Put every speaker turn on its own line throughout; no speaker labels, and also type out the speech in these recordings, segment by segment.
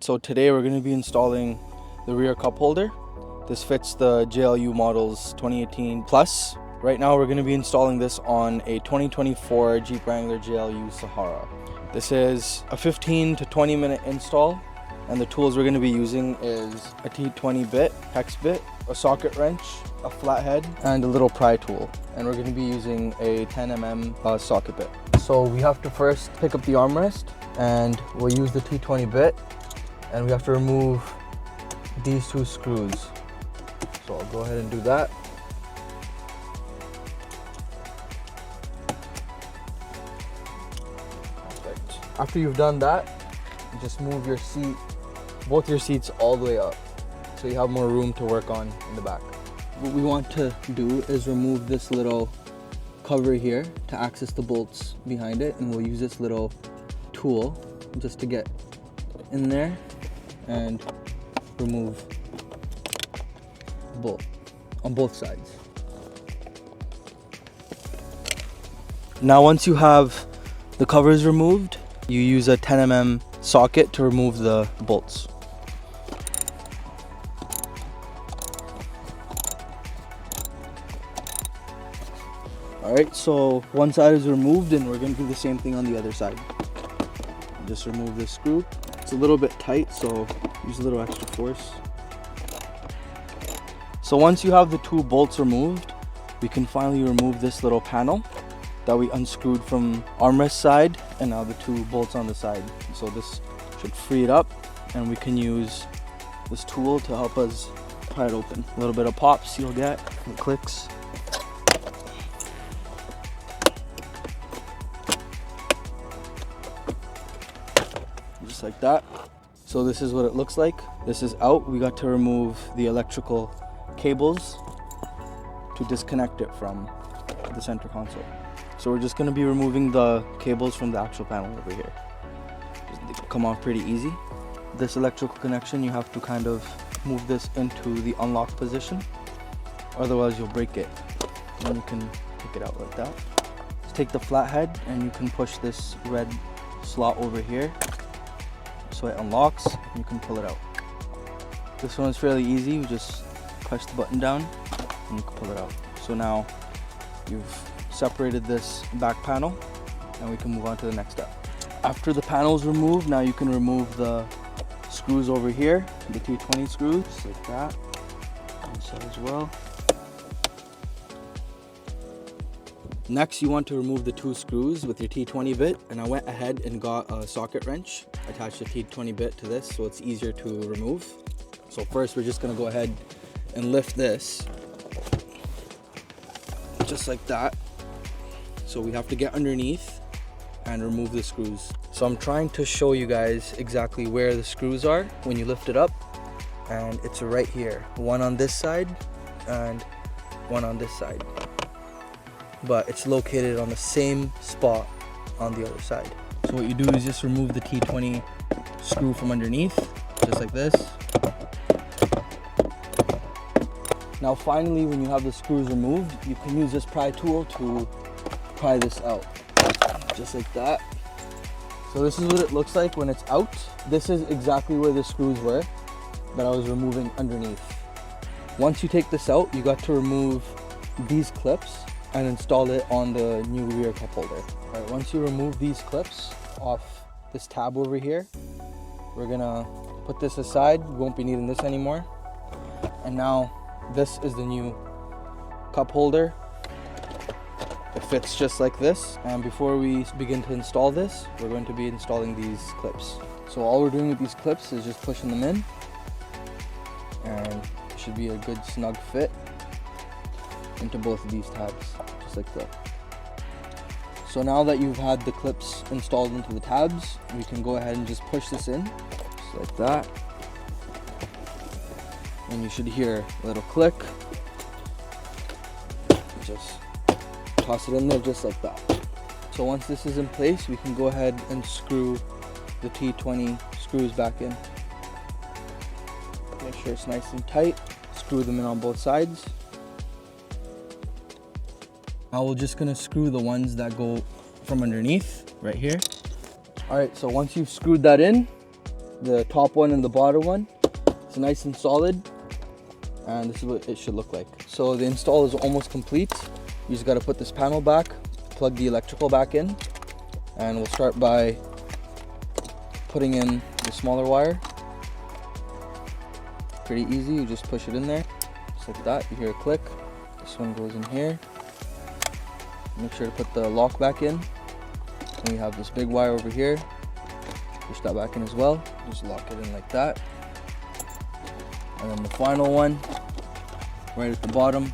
So today we're going to be installing the rear cup holder. This fits the JLU models 2018 Plus. Right now we're going to be installing this on a 2024 Jeep Wrangler JLU Sahara. This is a 15 to 20 minute install, and the tools we're going to be using is a T20 bit, hex bit, a socket wrench, a flathead, and a little pry tool. And we're going to be using a 10mm socket bit. So we have to first pick up the armrest, and we'll use the T20 bit, and we have to remove these two screws. So I'll go ahead and do that. Perfect. After you've done that, you just move your seat, both your seats all the way up, so you have more room to work on in the back. What we want to do is remove this little cover here to access the bolts behind it, and we'll use this little tool just to get in there and remove the bolt on both sides. Now once you have the covers removed, you use a 10mm socket to remove the bolts. Alright, so one side is removed, and we're going to do the same thing on the other side. Just remove this screw. It's a little bit tight, so use a little extra force. So once you have the two bolts removed, we can finally remove this little panel that we unscrewed from armrest side, and now the two bolts on the side. So this should free it up, and we can use this tool to help us pry it open. A little bit of pops you'll get, it clicks. Just like that. So this is what it looks like. This is out. We got to remove the electrical cables to disconnect it from the center console. So we're just going to be removing the cables from the actual panel over here. They come off pretty easy. This electrical connection, you have to kind of move this into the unlock position, otherwise you'll break it. And you can take it out like that. Just take the flathead and you can push this red slot over here so it unlocks, and you can pull it out. This one is fairly easy. You just push the button down and you can pull it out. So now you've separated this back panel, and we can move on to the next step. After the panel is removed, now you can remove the screws over here, the T20 screws, just like that. Inside as well. Next, you want to remove the two screws with your T20 bit, and I went ahead and got a socket wrench, attached the T20 bit to this so it's easier to remove. So first we're just going to go ahead and lift this, just like that. So we have to get underneath and remove the screws. So I'm trying to show you guys exactly where the screws are when you lift it up, and it's right here. One on this side and one on this side, but it's located on the same spot on the other side. So what you do is just remove the T20 screw from underneath, just like this. Now finally, when you have the screws removed, you can use this pry tool to pry this out, just like that. So this is what it looks like when it's out. This is exactly where the screws were that I was removing underneath. Once you take this out, you got to remove these clips and install it on the new rear cup holder. All right, once you remove these clips off this tab over here, we're gonna put this aside. We won't be needing this anymore. And now this is the new cup holder. It fits just like this. And before we begin to install this, we're going to be installing these clips. So all we're doing with these clips is just pushing them in, and it should be a good snug fit into both of these tabs, just like that. So now that you've had the clips installed into the tabs, we can go ahead and just push this in, just like that. And you should hear a little click. Just toss it in there just like that. So once this is in place, we can go ahead and screw the T20 screws back in. Make sure it's nice and tight. Screw them in on both sides. Now we're just gonna screw the ones that go from underneath right here. All right, so once you've screwed that in, the top one and the bottom one. It's nice and solid, and this is what it should look like. So the install is almost complete. You just got to put this panel back, plug the electrical back in, and we'll start by putting in the smaller wire. Pretty easy, you just push it in there, just like that. You hear a click. This one goes in here. Make sure to put the lock back in. And we have this big wire over here. Push that back in as well. Just lock it in like that. And then the final one, right at the bottom,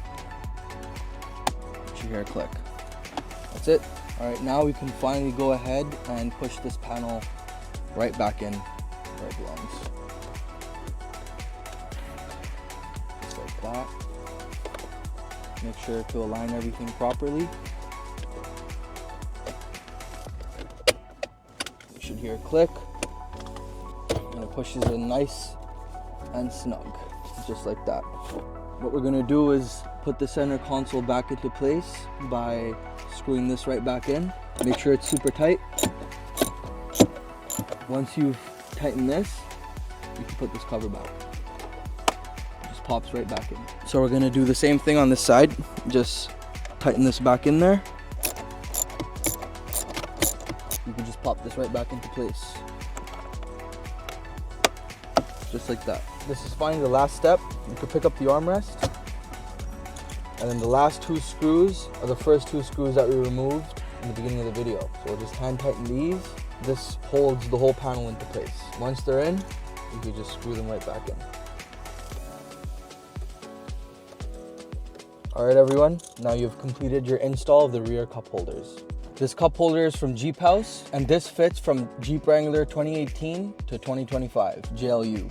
you should hear a click. That's it. All right, now we can finally go ahead and push this panel right back in where it belongs. Just like that. Make sure to align everything properly. You should hear a click, and it pushes in nice and snug, just like that. What we're gonna do is put the center console back into place by screwing this right back in. Make sure it's super tight. Once you've tightened this, you can put this cover back. It just pops right back in. So we're gonna do the same thing on this side. Just tighten this back in there. You can just pop this right back into place. Just like that. This is finally the last step. You can pick up the armrest. And then the last two screws are the first two screws that we removed in the beginning of the video. So we'll just hand tighten these. This holds the whole panel into place. Once they're in, you can just screw them right back in. All right, everyone. Now you've completed your install of the rear cup holders. This cup holder is from JeepHouse, and this fits from Jeep Wrangler 2018 to 2025 JLU.